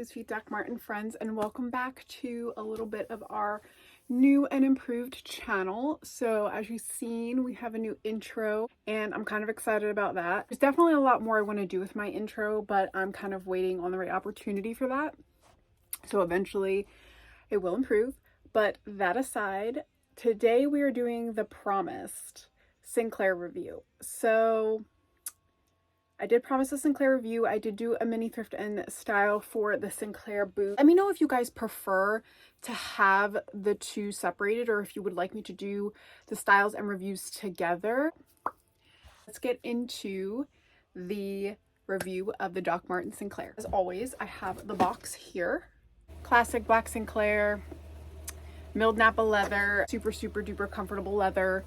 Sweet Doc Martin friends, and welcome back to a little bit of our new and improved channel. So as you've seen, we have a new intro and I'm kind of excited about that. There's definitely a lot more I want to do with my intro, but I'm kind of waiting on the right opportunity for that. So eventually it will improve. But that aside, today we are doing the promised Sinclair review. So I did promise a Sinclair review. I did do a mini thrift and style for the Sinclair boot. Let me know if you guys prefer to have the two separated or if you would like me to do the styles and reviews together. Let's get into the review of the Doc Martin Sinclair. As always, I have the box here. Classic black Sinclair, milled Napa leather, super duper comfortable leather.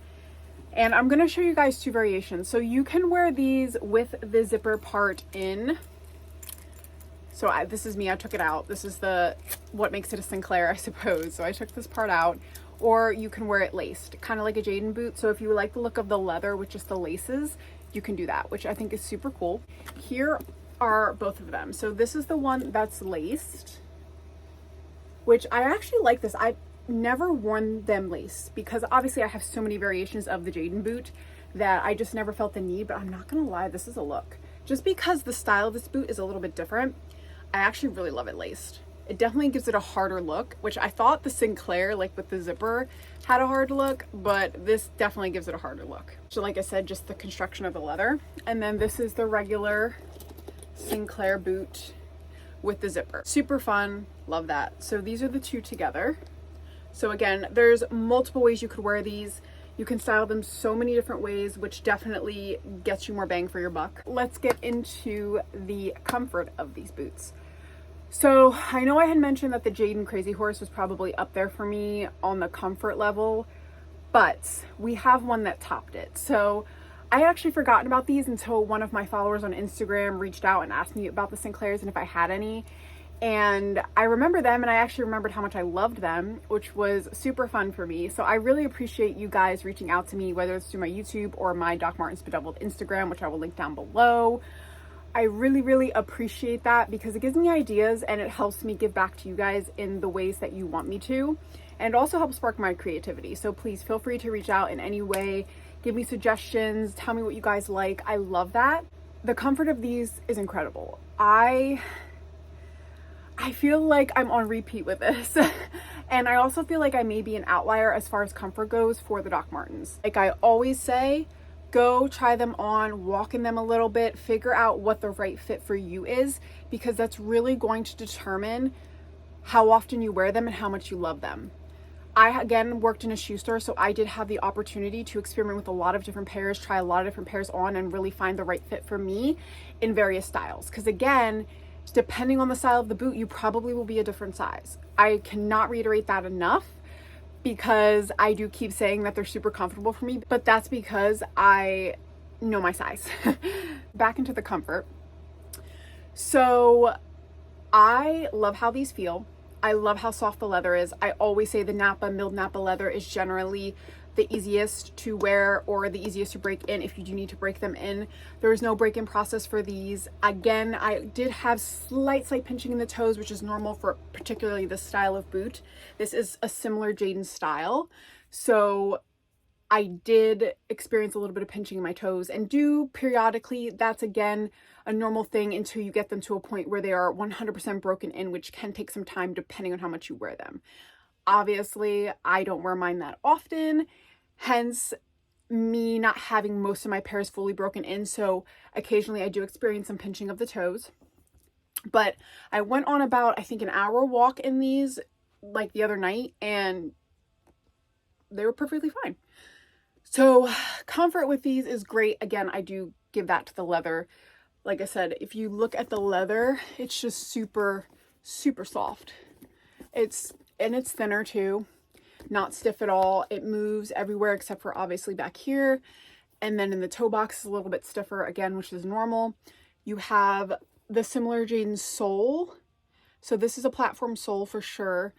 And I'm going to show you guys two variations. So you can wear these with the zipper part in. So this is me, I took it out. This is what makes it a Sinclair, I suppose. So I took this part out. Or you can wear it laced, kind of like a Jaden boot. So if you like the look of the leather with just the laces, you can do that, which I think is super cool. Here are both of them. So this is the one that's laced, which I actually like this. I've never worn them lace because obviously I have so many variations of the Jaden boot that I just never felt the need, but I'm not gonna lie, this is a look. Just because the style of this boot is a little bit different, I actually really love it laced. It definitely gives it a harder look, which I thought the Sinclair, like with the zipper, had a hard look, but this definitely gives it a harder look. So like I said, just the construction of the leather. And then this is the regular Sinclair boot with the zipper. Super fun, love that. So these are the two together. So again, there's multiple ways you could wear these. You can style them so many different ways, which definitely gets you more bang for your buck. Let's get into the comfort of these boots. So I know I had mentioned that the Jaden Crazy Horse was probably up there for me on the comfort level, but we have one that topped it. So I had actually forgotten about these until one of my followers on Instagram reached out and asked me about the Sinclairs and if I had any. And I remember them, and I actually remembered how much I loved them, which was super fun for me. So I really appreciate you guys reaching out to me, whether it's through my YouTube or my Doc Martin's Bedeviled Instagram, which I will link down below. I really appreciate that because it gives me ideas and it helps me give back to you guys in the ways that you want me to, and also helps spark my creativity. So please feel free to reach out in any way, give me suggestions, tell me what you guys like. I love that. The comfort of these is incredible. I feel like I'm on repeat with this. And I also feel like I may be an outlier as far as comfort goes for the Doc Martens. Like I always say, go try them on, walk in them a little bit, figure out what the right fit for you is, because that's really going to determine how often you wear them and how much you love them. I, again, worked in a shoe store, so I did have the opportunity to experiment with a lot of different pairs, try a lot of different pairs on, and really find the right fit for me in various styles. Because again, depending on the style of the boot, you probably will be a different size. I cannot reiterate that enough because I do keep saying that they're super comfortable for me, but that's because I know my size. Back into the comfort. So I love how these feel. I love how soft the leather is. I always say the milled Napa leather is generally the easiest to wear or the easiest to break in if you do need to break them in. There is no break-in process for these. Again, I did have slight pinching in the toes, which is normal for particularly this style of boot. This is a similar Jaden style. So I did experience a little bit of pinching in my toes and do periodically. That's again a normal thing until you get them to a point where they are 100% broken in, which can take some time depending on how much you wear them. Obviously, I don't wear mine that often, hence me not having most of my pairs fully broken in. So occasionally I do experience some pinching of the toes. But I went on about, I think, an hour walk in these like the other night and they were perfectly fine. So comfort with these is great. Again, I do give that to the leather. Like I said, if you look at the leather, it's just super soft. It's thinner too, not stiff at all. It moves everywhere except for obviously back here. And then in the toe box is a little bit stiffer again, which is normal. You have the similar Jaden sole. So this is a platform sole for sure.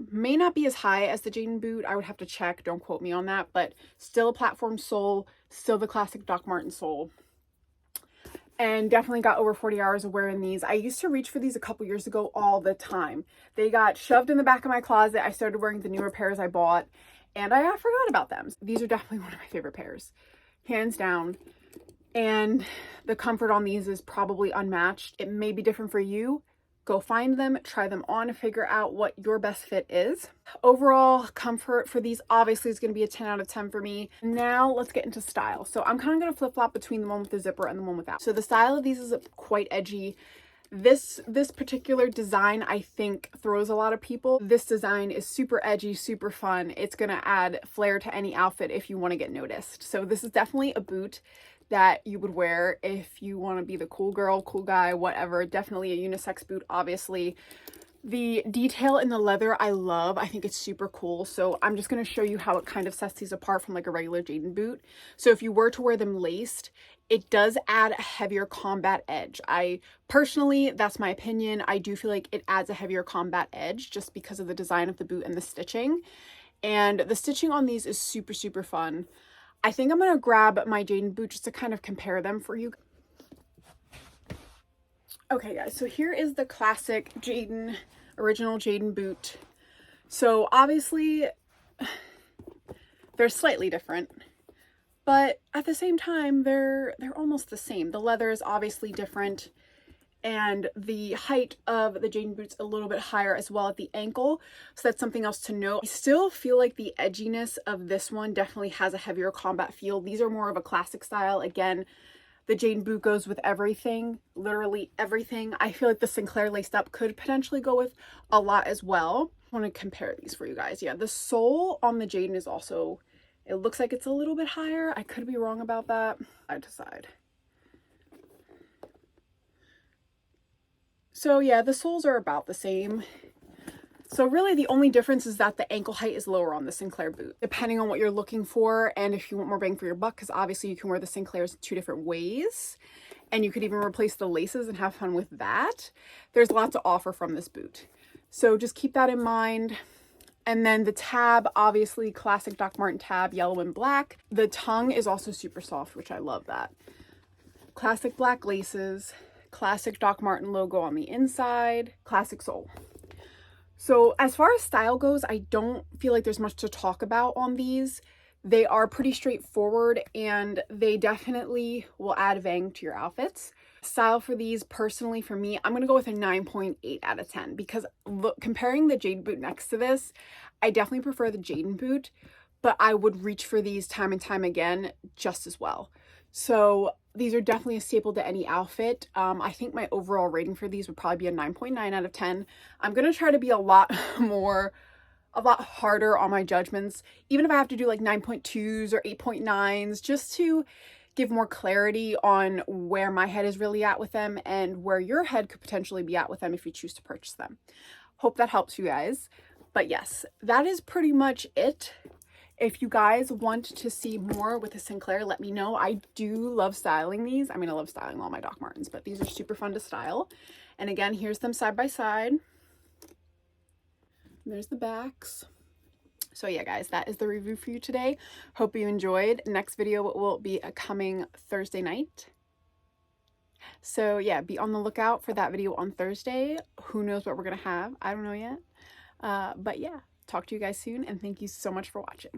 May not be as high as the Jaden boot. I would have to check. Don't quote me on that, but still a platform sole, still the classic Doc Martin sole. and definitely got over 40 hours of wearing these. I used to reach for these a couple years ago all the time. They got shoved in the back of my closet. I started wearing the newer pairs I bought, and I forgot about them. These are definitely one of my favorite pairs, hands down. And the comfort on these is probably unmatched. It may be different for you. Go find them, try them on, figure out what your best fit is. Overall comfort for these obviously is going to be a 10 out of 10 for me. Now let's get into style. So I'm kind of going to flip-flop between the one with the zipper and the one without. So the style of these is quite edgy. This particular design, I think, throws a lot of people. This design is super edgy, super fun. It's going to add flair to any outfit if you want to get noticed. So this is definitely a boot that you would wear if you want to be the cool girl, cool guy, whatever. Definitely a unisex boot, obviously. The detail in the leather I love. I think it's super cool. So I'm just going to show you how it kind of sets these apart from like a regular Jayden boot. So if you were to wear them laced, it does add a heavier combat edge. I personally, that's my opinion, I do feel like it adds a heavier combat edge just because of the design of the boot and the stitching. And the stitching on these is super, super fun. I think I'm going to grab my Jayden boot just to kind of compare them for you. Okay guys, so here is the classic Jayden, original Jayden boot. So obviously they're slightly different, but at the same time they're almost the same. The leather is obviously different, and the height of the Jayden boot's a little bit higher as well at the ankle, so that's something else to note. I still feel like the edginess of this one definitely has a heavier combat feel. These are more of a classic style. Again, the Jayden boot goes with everything, literally everything. I feel like the Sinclair laced up could potentially go with a lot as well. I want to compare these for you guys. Yeah, the sole on the Jayden is also, it looks like it's a little bit higher. I could be wrong about that. Side to side. So yeah, the soles are about the same. So really the only difference is that the ankle height is lower on the Sinclair boot, depending on what you're looking for and if you want more bang for your buck, because obviously you can wear the Sinclairs 2 different ways, and you could even replace the laces and have fun with that. There's a lot to offer from this boot. So just keep that in mind. And then the tab, obviously classic Doc Marten tab, yellow and black. The tongue is also super soft, which I love that. Classic black laces. Classic Doc Marten logo on the inside, classic sole. So as far as style goes, I don't feel like there's much to talk about on these. They are pretty straightforward, and they definitely will add Vang to your outfits. Style for these, personally for me, I'm gonna go with a 9.8 out of 10 because look, comparing the Jayden boot next to this, I definitely prefer the Jayden boot, but I would reach for these time and time again just as well. So these are definitely a staple to any outfit. I think my overall rating for these would probably be a 9.9 out of 10. I'm going to try to be a lot harder on my judgments, even if I have to do like 9.2s or 8.9s, just to give more clarity on where my head is really at with them and where your head could potentially be at with them if you choose to purchase them. Hope that helps you guys. But yes, that is pretty much it. If you guys want to see more with the Sinclair, let me know. I do love styling these. I mean, I love styling all my Doc Martens, but these are super fun to style. And again, here's them side by side. There's the backs. So yeah, guys, that is the review for you today. Hope you enjoyed. Next video will be coming Thursday night. So yeah, be on the lookout for that video on Thursday. Who knows what we're going to have? I don't know yet. But yeah, talk to you guys soon, and thank you so much for watching.